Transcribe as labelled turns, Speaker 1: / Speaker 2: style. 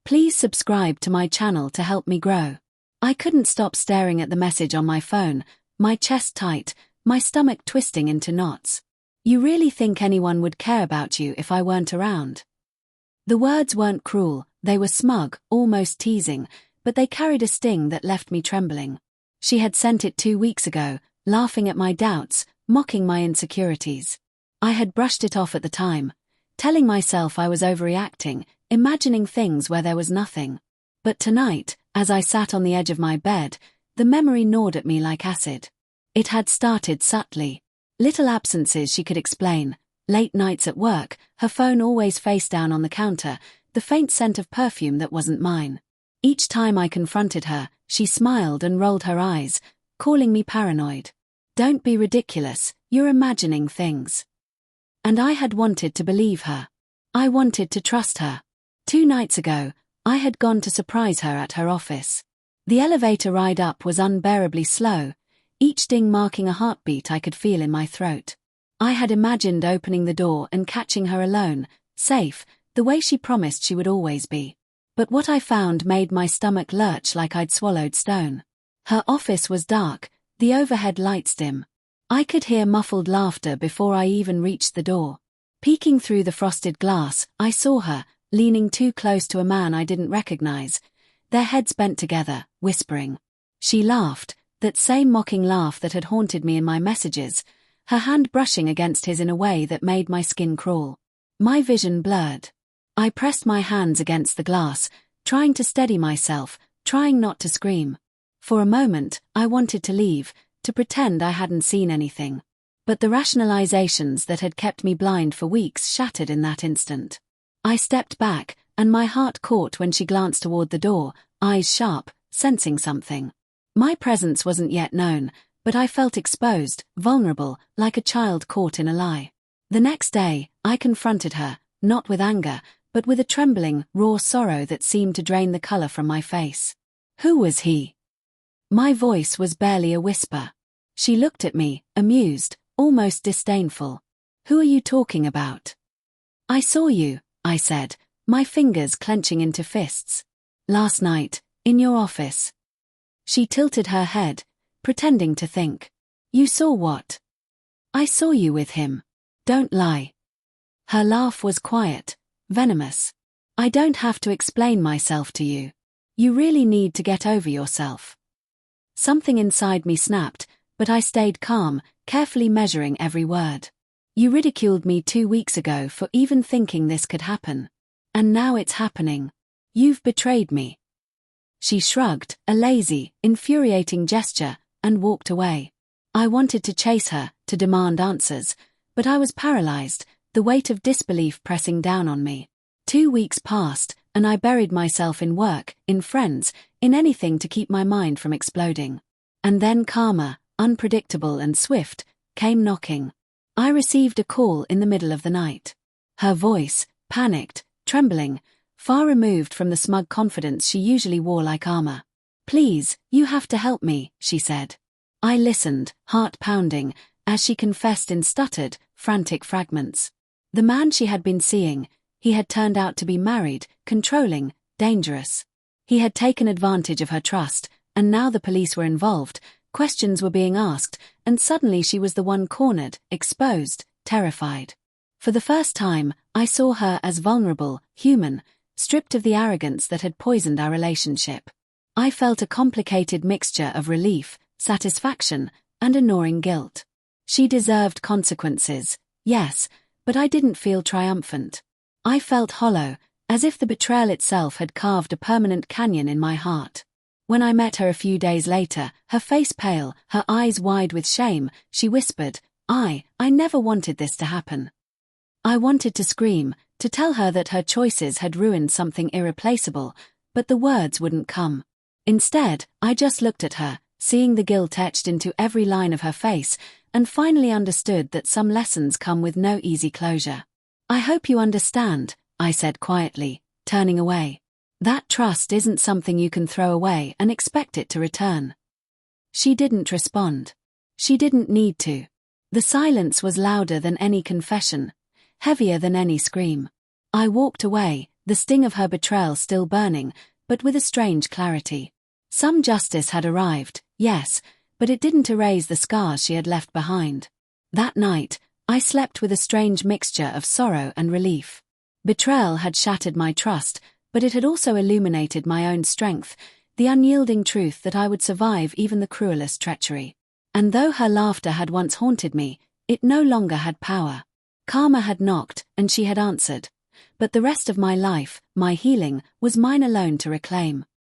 Speaker 1: Please subscribe to my channel to help me grow. I couldn't stop staring at the message on my phone, my chest tight, my stomach twisting into knots. You really think anyone would care about you if I weren't around? The words weren't cruel, they were smug, almost teasing, but they carried a sting that left me trembling. She had sent it 2 weeks ago, laughing at my doubts, mocking my insecurities. I had brushed it off at the time, telling myself I was overreacting, imagining things where there was nothing. But tonight, as I sat on the edge of my bed, the memory gnawed at me like acid. It had started subtly. Little absences she could explain, late nights at work, her phone always face down on the counter, the faint scent of perfume that wasn't mine. Each time I confronted her, she smiled and rolled her eyes, calling me paranoid. Don't be ridiculous, you're imagining things. And I had wanted to believe her. I wanted to trust her. 2 nights ago, I had gone to surprise her at her office. The elevator ride up was unbearably slow, each ding marking a heartbeat I could feel in my throat. I had imagined opening the door and catching her alone, safe, the way she promised she would always be. But what I found made my stomach lurch like I'd swallowed stone. Her office was dark, the overhead lights dim. I could hear muffled laughter before I even reached the door. Peeking through the frosted glass, I saw her, leaning too close to a man I didn't recognize, their heads bent together, whispering. She laughed, that same mocking laugh that had haunted me in my messages, her hand brushing against his in a way that made my skin crawl. My vision blurred. I pressed my hands against the glass, trying to steady myself, trying not to scream. For a moment, I wanted to leave, to pretend I hadn't seen anything. But the rationalizations that had kept me blind for weeks shattered in that instant. I stepped back, and my heart caught when she glanced toward the door, eyes sharp, sensing something. My presence wasn't yet known, but I felt exposed, vulnerable, like a child caught in a lie. The next day, I confronted her, not with anger, but with a trembling, raw sorrow that seemed to drain the color from my face. Who was he? My voice was barely a whisper. She looked at me, amused, almost disdainful. Who are you talking about? I saw you, I said, my fingers clenching into fists. Last night, in your office. She tilted her head, pretending to think. You saw what? I saw you with him. Don't lie. Her laugh was quiet, venomous. I don't have to explain myself to you. You really need to get over yourself. Something inside me snapped, but I stayed calm, carefully measuring every word. You ridiculed me 2 weeks ago for even thinking this could happen. And now it's happening. You've betrayed me. She shrugged, a lazy, infuriating gesture, and walked away. I wanted to chase her, to demand answers, but I was paralyzed, the weight of disbelief pressing down on me. 2 weeks passed, and I buried myself in work, in friends, in anything to keep my mind from exploding. And then karma, unpredictable and swift, came knocking. I received a call in the middle of the night. Her voice, panicked, trembling, far removed from the smug confidence she usually wore like armor. Please, you have to help me, she said. I listened, heart pounding, as she confessed in stuttered, frantic fragments. The man she had been seeing, he had turned out to be married, controlling, dangerous. He had taken advantage of her trust, and now the police were involved, questions were being asked, and suddenly she was the one cornered, exposed, terrified. For the first time, I saw her as vulnerable, human, stripped of the arrogance that had poisoned our relationship. I felt a complicated mixture of relief, satisfaction, and a gnawing guilt. She deserved consequences, yes, but I didn't feel triumphant. I felt hollow, as if the betrayal itself had carved a permanent canyon in my heart. When I met her a few days later, her face pale, her eyes wide with shame, she whispered, I never wanted this to happen. I wanted to scream, to tell her that her choices had ruined something irreplaceable, but the words wouldn't come. Instead, I just looked at her, seeing the guilt etched into every line of her face, and finally understood that some lessons come with no easy closure. I hope you understand, I said quietly, turning away. That trust isn't something you can throw away and expect it to return. She didn't respond. She didn't need to. The silence was louder than any confession, heavier than any scream. I walked away, the sting of her betrayal still burning, but with a strange clarity. Some justice had arrived, yes, but it didn't erase the scars she had left behind. That night, I slept with a strange mixture of sorrow and relief. Betrayal had shattered my trust, but it had also illuminated my own strength, the unyielding truth that I would survive even the cruelest treachery. And though her laughter had once haunted me, it no longer had power. Karma had knocked, and she had answered. But the rest of my life, my healing, was mine alone to reclaim.